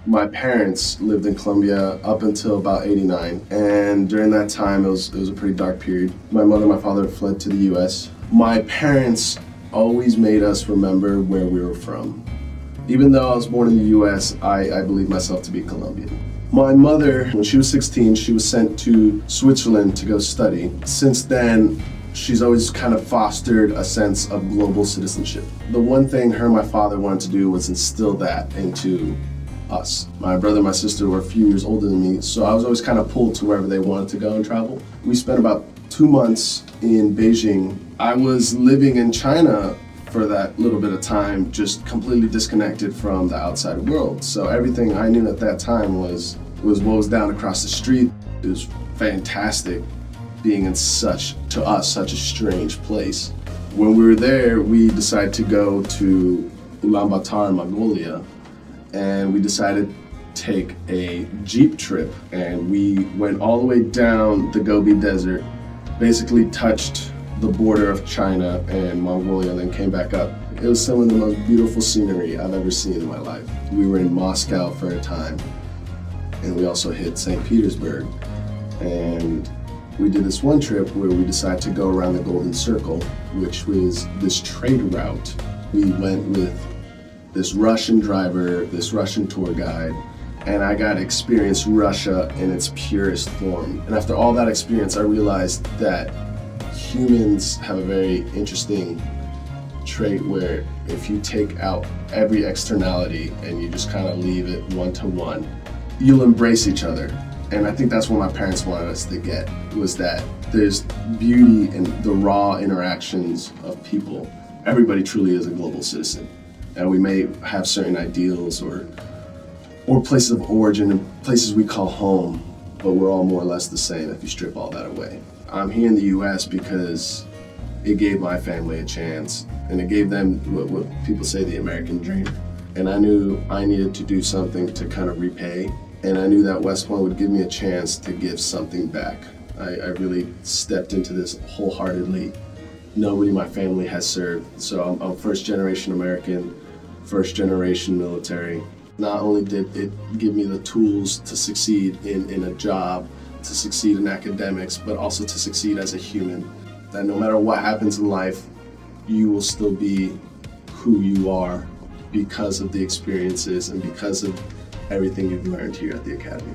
My parents lived in Colombia up until about '89, and during that time it was a pretty dark period. My mother and my father fled to the US. My parents always made us remember where we were from. Even though I was born in the US, I believe myself to be Colombian. My mother, when she was 16, she was sent to Switzerland to go study. Since then, she's always kind of fostered a sense of global citizenship. The one thing her and my father wanted to do was instill that into us. My brother and my sister were a few years older than me, so I was always kind of pulled to wherever they wanted to go and travel. We spent about 2 months in Beijing. I was living in China for that little bit of time, just completely disconnected from the outside world. So everything I knew at that time was what was down across the street. It was fantastic being in to us, such a strange place. When we were there, we decided to go to Ulaanbaatar, Mongolia, and we decided to take a Jeep trip, and we went all the way down the Gobi Desert, basically touched the border of China and Mongolia, and then came back up. It was some of the most beautiful scenery I've ever seen in my life. We were in Moscow for a time, and we also hit St. Petersburg. And we did this one trip where we decided to go around the Golden Circle, which was this trade route. We went with this Russian driver, this Russian tour guide, and I got to experience Russia in its purest form. And after all that experience, I realized that humans have a very interesting trait where if you take out every externality and you just kind of leave it one-to-one, you'll embrace each other. And I think that's what my parents wanted us to get, was that there's beauty in the raw interactions of people. Everybody truly is a global citizen. And we may have certain ideals or places of origin and places we call home, but we're all more or less the same if you strip all that away. I'm here in the US because it gave my family a chance, and it gave them what people say the American dream. And I knew I needed to do something to kind of repay, and I knew that West Point would give me a chance to give something back. I really stepped into this wholeheartedly. Nobody in my family has served, so I'm first generation American, first generation military. Not only did it give me the tools to succeed in a job, to succeed in academics, but also to succeed as a human. That no matter what happens in life, you will still be who you are because of the experiences and because of everything you've learned here at the Academy.